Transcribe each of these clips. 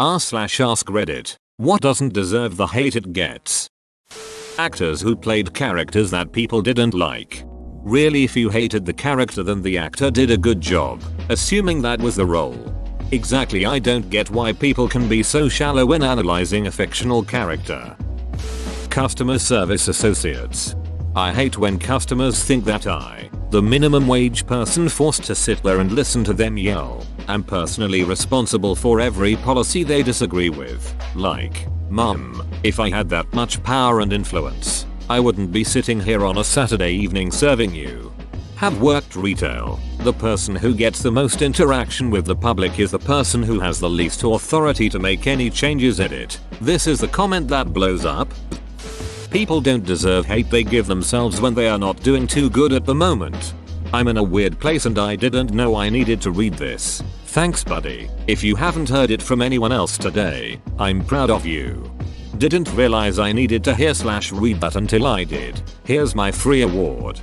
r/ask Reddit. What doesn't deserve the hate it gets? Actors who played characters that people didn't like. Really, if you hated the character then the actor did a good job, assuming that was the role. Exactly, I don't get why people can be so shallow when analyzing a fictional character. Customer service associates. I hate when customers think that I, the minimum wage person forced to sit there and listen to them yell, am personally responsible for every policy they disagree with. Like, Mum, if I had that much power and influence, I wouldn't be sitting here on a Saturday evening serving you. Have worked retail. The person who gets the most interaction with the public is the person who has the least authority to make any changes in it. This is the comment that blows up. People don't deserve hate they give themselves when they are not doing too good at the moment. I'm in a weird place and I didn't know I needed to read this. Thanks buddy. If you haven't heard it from anyone else today, I'm proud of you. Didn't realize I needed to hear/read that until I did. Here's my free award.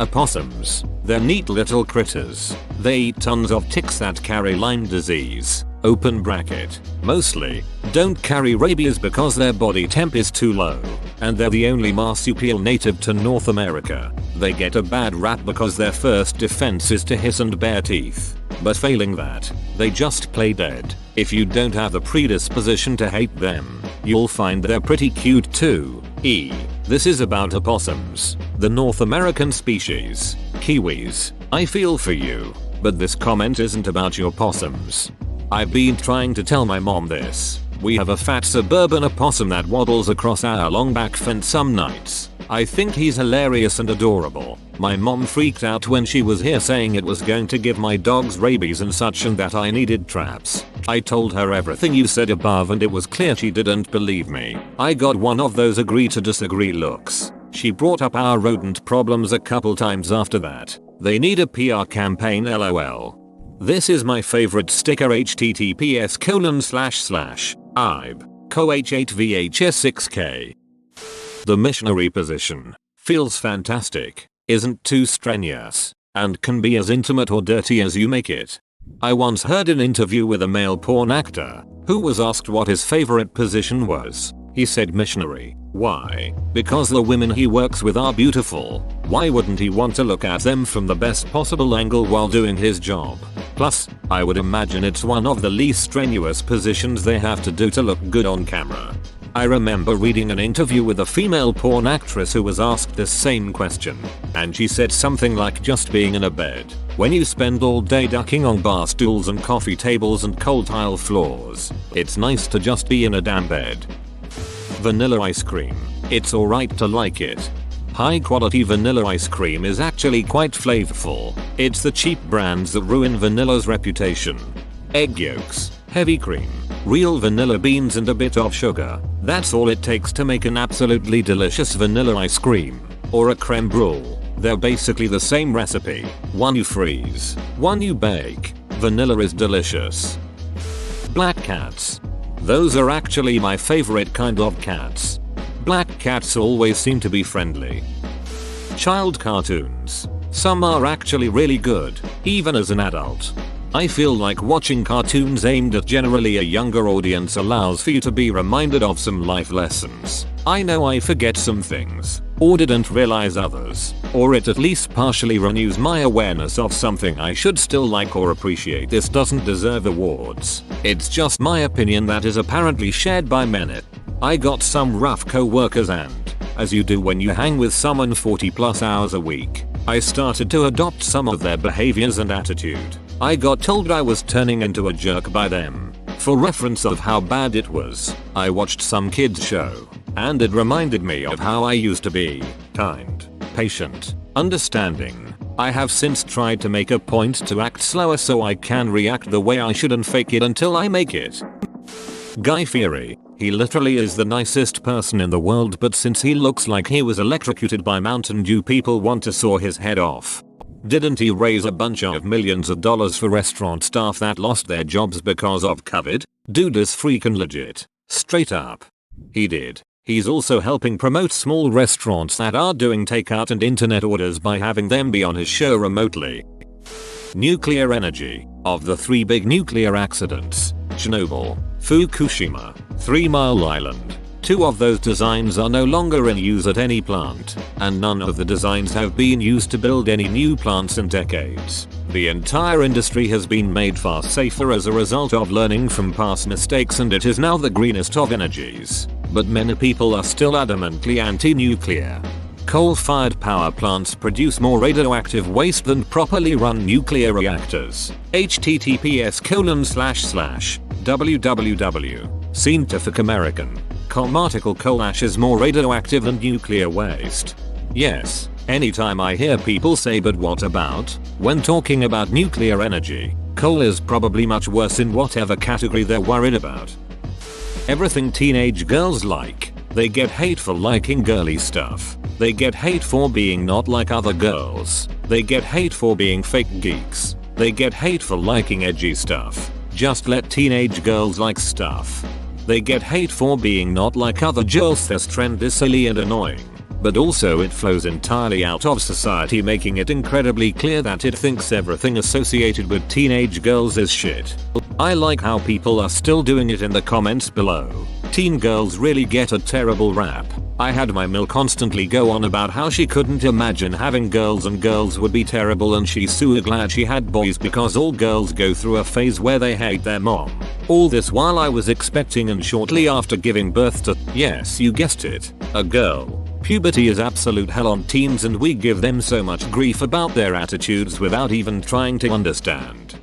Opossums. They're neat little critters. They eat tons of ticks that carry Lyme disease. Open bracket. Mostly don't carry rabies because their body temp is too low, and they're the only marsupial native to North America. They get a bad rap because their first defense is to hiss and bare teeth. But failing that, they just play dead. If you don't have the predisposition to hate them, you'll find they're pretty cute too. This is about opossums, the North American species. Kiwis, I feel for you, but this comment isn't about your possums. I've been trying to tell my mom this. We have a fat suburban opossum that waddles across our long back fence some nights. I think he's hilarious and adorable. My mom freaked out when she was here saying it was going to give my dogs rabies and such and that I needed traps. I told her everything you said above and it was clear she didn't believe me. I got one of those agree to disagree looks. She brought up our rodent problems a couple times after that. They need a PR campaign lol. This is my favorite sticker https://IB co h8vhs6k. The missionary position feels fantastic, isn't too strenuous, and can be as intimate or dirty as you make it. I once heard an interview with a male porn actor who was asked what his favorite position was. He said missionary. Why? Because the women he works with are beautiful. Why wouldn't he want to look at them from the best possible angle while doing his job? Plus, I would imagine it's one of the least strenuous positions they have to do to look good on camera. I remember reading an interview with a female porn actress who was asked this same question, and she said something like just being in a bed. When you spend all day ducking on bar stools and coffee tables and cold tile floors, it's nice to just be in a damn bed. Vanilla ice cream. It's alright to like it. High quality vanilla ice cream is actually quite flavorful. It's the cheap brands that ruin vanilla's reputation. Egg yolks, heavy cream, real vanilla beans and a bit of sugar. That's all it takes to make an absolutely delicious vanilla ice cream. Or a creme brulee. They're basically the same recipe. One you freeze, one you bake. Vanilla is delicious. Black cats. Those are actually my favorite kind of cats. Black cats always seem to be friendly. Child cartoons. Some are actually really good, even as an adult. I feel like watching cartoons aimed at generally a younger audience allows for you to be reminded of some life lessons. I know I forget some things, or didn't realize others, or it at least partially renews my awareness of something I should still like or appreciate. This doesn't deserve awards. It's just my opinion that is apparently shared by many. I got some rough co-workers and, as you do when you hang with someone 40+ hours a week, I started to adopt some of their behaviors and attitude. I got told I was turning into a jerk by them. For reference of how bad it was, I watched some kids show, and it reminded me of how I used to be. Kind, patient, understanding. I have since tried to make a point to act slower so I can react the way I should and fake it until I make it. Guy Fieri. He literally is the nicest person in the world, but since he looks like he was electrocuted by Mountain Dew, people want to saw his head off. Didn't he raise a bunch of millions of dollars for restaurant staff that lost their jobs because of COVID? Dude is freaking legit. Straight up. He did. He's also helping promote small restaurants that are doing takeout and internet orders by having them be on his show remotely. Nuclear energy. Of the 3 big nuclear accidents, Chernobyl, Fukushima, 3 Mile Island. 2 of those designs are no longer in use at any plant, and none of the designs have been used to build any new plants in decades. The entire industry has been made far safer as a result of learning from past mistakes, and it is now the greenest of energies. But many people are still adamantly anti-nuclear. Coal-fired power plants produce more radioactive waste than properly run nuclear reactors. https://www. Scientific American. Article coal ash is more radioactive than nuclear waste. Yes, anytime I hear people say but what about, when talking about nuclear energy, coal is probably much worse in whatever category they're worried about. Everything teenage girls like. They get hate for liking girly stuff. They get hate for being not like other girls. They get hate for being fake geeks. They get hate for liking edgy stuff. Just let teenage girls like stuff. They get hate for being not like other girls. This trend is silly and annoying, but also it flows entirely out of society, making it incredibly clear that it thinks everything associated with teenage girls is shit. I like how people are still doing it in the comments below. Teen girls really get a terrible rap. I had my Mill constantly go on about how she couldn't imagine having girls and girls would be terrible, and she's so glad she had boys because all girls go through a phase where they hate their mom. All this while I was expecting and shortly after giving birth to, yes you guessed it, a girl. Puberty is absolute hell on teens, and we give them so much grief about their attitudes without even trying to understand.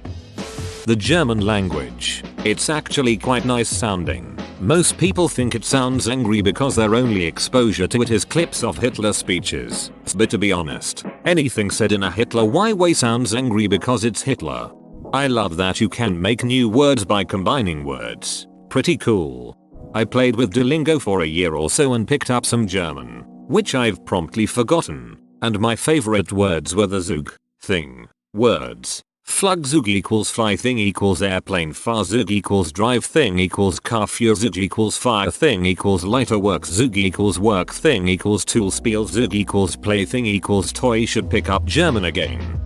The German language. It's actually quite nice sounding. Most people think it sounds angry because their only exposure to it is clips of Hitler speeches. But to be honest, anything said in a Hitler way sounds angry because it's Hitler. I love that you can make new words by combining words. Pretty cool. I played with Duolingo for a year or so and picked up some German, which I've promptly forgotten. And my favorite words were the Zug thing words. Flugzeug equals fly thing equals airplane, Fahrzeug equals drive thing equals car, Führzeug equals fire thing equals lighter, Workzeug equals work thing equals tool, Spielzeug equals play thing equals toy. Should pick up German again.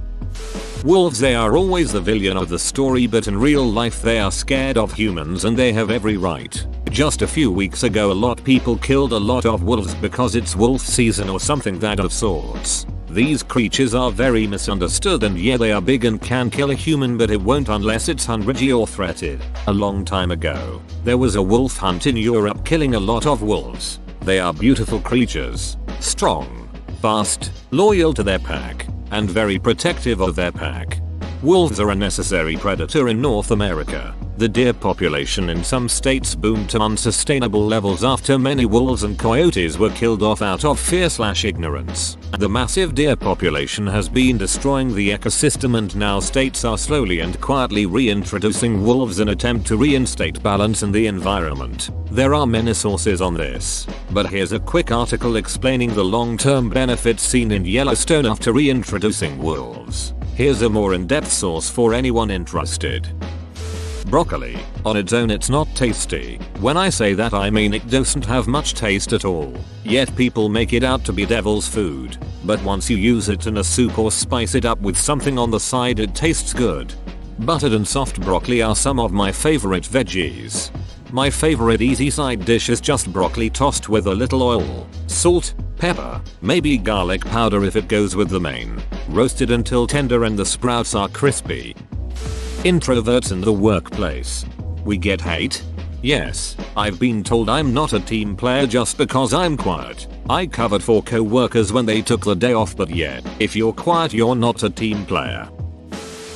Wolves, they are always the villain of the story, but in real life they are scared of humans and they have every right. Just a few weeks ago a lot people killed a lot of wolves because it's wolf season or something that of sorts. These creatures are very misunderstood, and yeah, they are big and can kill a human, but it won't unless it's hungry or threatened. A long time ago, there was a wolf hunt in Europe killing a lot of wolves. They are beautiful creatures, strong, fast, loyal to their pack, and very protective of their pack. Wolves are a necessary predator in North America. The deer population in some states boomed to unsustainable levels after many wolves and coyotes were killed off out of fear/ignorance. The massive deer population has been destroying the ecosystem, and now states are slowly and quietly reintroducing wolves in an attempt to reinstate balance in the environment. There are many sources on this, but here's a quick article explaining the long-term benefits seen in Yellowstone after reintroducing wolves. Here's a more in-depth source for anyone interested. Broccoli. On its own it's not tasty. When I say that I mean it doesn't have much taste at all. Yet people make it out to be devil's food. But once you use it in a soup or spice it up with something on the side, it tastes good. Buttered and soft broccoli are some of my favorite veggies. My favorite easy side dish is just broccoli tossed with a little oil, salt, pepper, maybe garlic powder if it goes with the main. Roasted until tender and the sprouts are crispy. Introverts in the workplace. We get hate? Yes, I've been told I'm not a team player just because I'm quiet. I covered for co-workers when they took the day off, but yet, if you're quiet you're not a team player.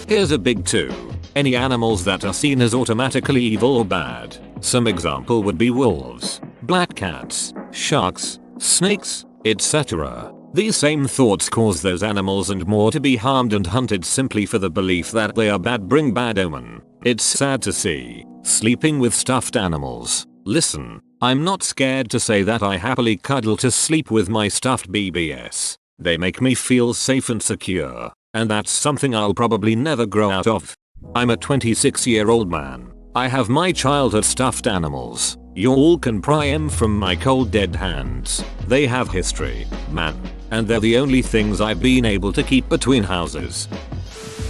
Here's a big 2. Any animals that are seen as automatically evil or bad. Some example would be wolves, black cats, sharks, snakes, etc. These same thoughts cause those animals and more to be harmed and hunted simply for the belief that they are bad, bring bad omen. It's sad to see. Sleeping with stuffed animals. Listen, I'm not scared to say that I happily cuddle to sleep with my stuffed BBS. They make me feel safe and secure, and that's something I'll probably never grow out of. I'm a 26-year-old man. I have my childhood stuffed animals. You all can pry 'em from my cold dead hands. They have history, man. And they're the only things I've been able to keep between houses.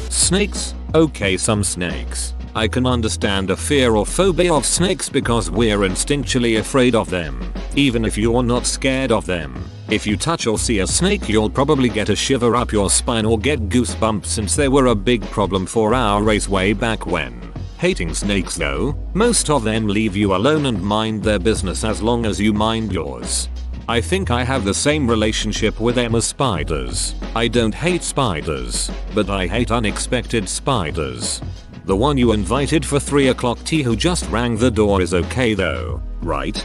Snakes? Okay, some snakes. I can understand a fear or phobia of snakes because we're instinctually afraid of them, even if you're not scared of them. If you touch or see a snake, you'll probably get a shiver up your spine or get goosebumps, since they were a big problem for our race way back when. Hating snakes though, most of them leave you alone and mind their business as long as you mind yours. I think I have the same relationship with them as spiders. I don't hate spiders, but I hate unexpected spiders. The one you invited for 3 o'clock tea who just rang the door is okay though, right?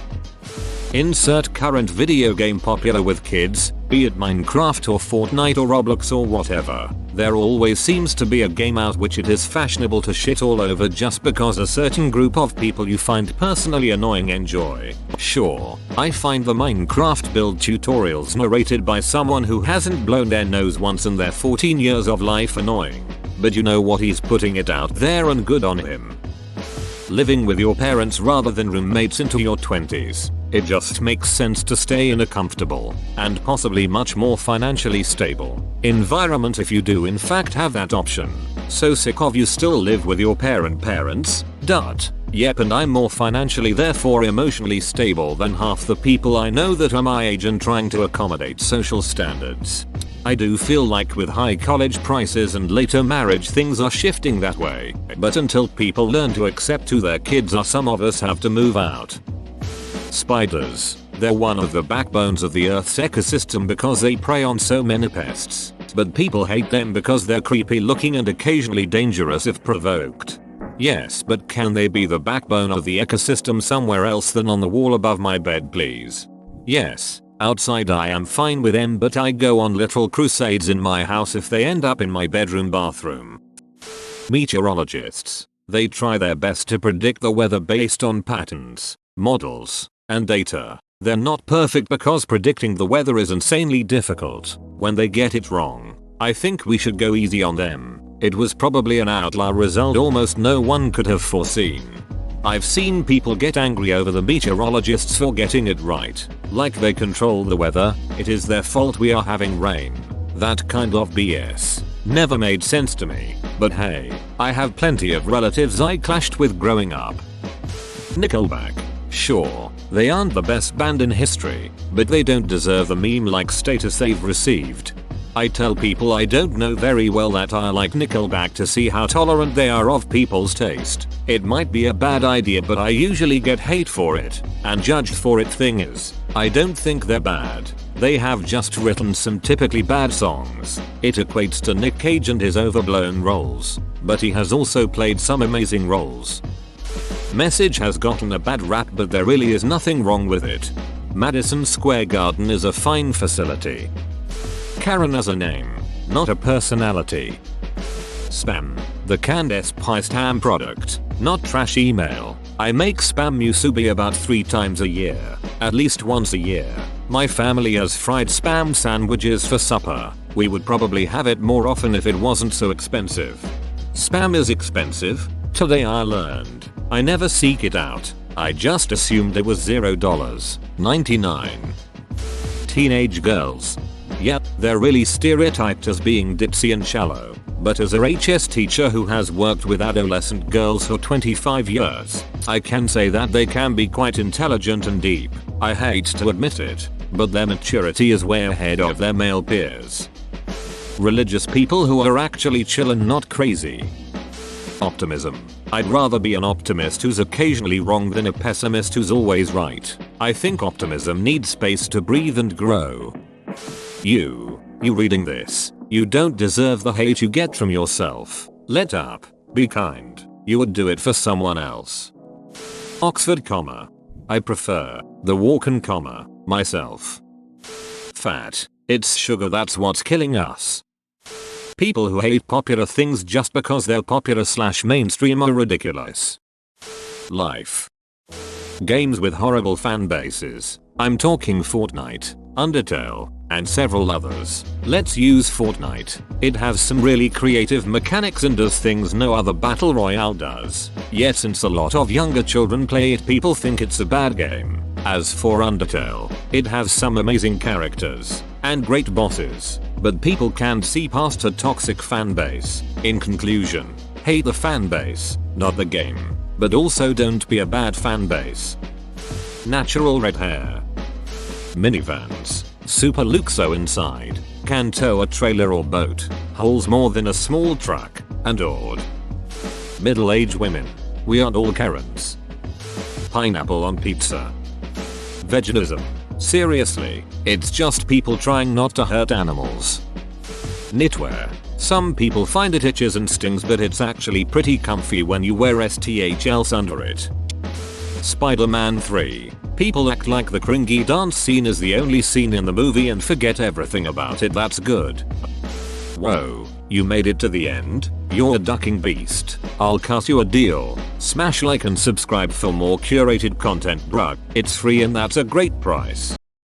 Insert current video game popular with kids, be it Minecraft or Fortnite or Roblox or whatever. There always seems to be a game out which it is fashionable to shit all over just because a certain group of people you find personally annoying enjoy. Sure, I find the Minecraft build tutorials narrated by someone who hasn't blown their nose once in their 14 years of life annoying. But you know what, he's putting it out there and good on him. Living with your parents rather than roommates into your 20s. It just makes sense to stay in a comfortable, and possibly much more financially stable, environment if you do in fact have that option. So sick of you still live with your parents? Yep, and I'm more financially therefore emotionally stable than half the people I know that are my age and trying to accommodate social standards. I do feel like with high college prices and later marriage things are shifting that way, but until people learn to accept who their kids are, some of us have to move out. Spiders. They're one of the backbones of the Earth's ecosystem because they prey on so many pests, but people hate them because they're creepy looking and occasionally dangerous if provoked. Yes, but can they be the backbone of the ecosystem somewhere else than on the wall above my bed, please? Yes. Outside I am fine with them, but I go on little crusades in my house if they end up in my bedroom bathroom. Meteorologists. They try their best to predict the weather based on patterns, models, and data. They're not perfect because predicting the weather is insanely difficult. When they get it wrong, I think we should go easy on them. It was probably an outlier result almost no one could have foreseen. I've seen people get angry over the meteorologists for getting it right. Like they control the weather, it is their fault we are having rain. That kind of BS never made sense to me. But hey, I have plenty of relatives I clashed with growing up. Nickelback. Sure, they aren't the best band in history, but they don't deserve the meme-like status they've received. I tell people I don't know very well that I like Nickelback to see how tolerant they are of people's taste. It might be a bad idea, but I usually get hate for it and judged for it. Thing is, I don't think they're bad. They have just written some typically bad songs. It equates to Nick Cage and his overblown roles, but he has also played some amazing roles. Message has gotten a bad rap, but there really is nothing wrong with it. Madison Square Garden is a fine facility. Karen as a name, not a personality. Spam. The canned pie spam product, not trash email. I make spam musubi about 3 times a year, at least once a year. My family has fried spam sandwiches for supper. We would probably have it more often if it wasn't so expensive. Spam is expensive? Today I learned. I never seek it out. I just assumed it was $0.99. Teenage girls. Yep, they're really stereotyped as being ditzy and shallow, but as a HS teacher who has worked with adolescent girls for 25 years, I can say that they can be quite intelligent and deep. I hate to admit it, but their maturity is way ahead of their male peers. Religious people who are actually chill and not crazy. Optimism. I'd rather be an optimist who's occasionally wrong than a pessimist who's always right. I think optimism needs space to breathe and grow. You reading this, you don't deserve the hate you get from yourself. Let up. Be kind. You would do it for someone else. Oxford, I prefer the Walken, myself. Fat. It's sugar that's what's killing us. People who hate popular things just because they're popular/mainstream are ridiculous. Life. Games with horrible fan bases. I'm talking Fortnite, Undertale, and several others. Let's use Fortnite. It has some really creative mechanics and does things no other battle royale does. Yet since a lot of younger children play it, people think it's a bad game. As for Undertale, it has some amazing characters and great bosses, but people can't see past a toxic fanbase. In conclusion, Hate the fanbase, not the game. But also don't be a bad fanbase. Natural red hair. Minivans. Super luxo inside. Can tow a trailer or boat. Holds more than a small truck. And odd. Middle-aged women. We aren't all Karens. Pineapple on pizza. Veganism. Seriously, it's just people trying not to hurt animals. Knitwear. Some people find it itches and stings, but it's actually pretty comfy when you wear STHLs under it. Spider-Man 3. People act like the cringy dance scene is the only scene in the movie and forget everything about it that's good. Whoa, you made it to the end? You're a ducking beast. I'll cut you a deal. Smash like and subscribe for more curated content, bruh. It's free and that's a great price.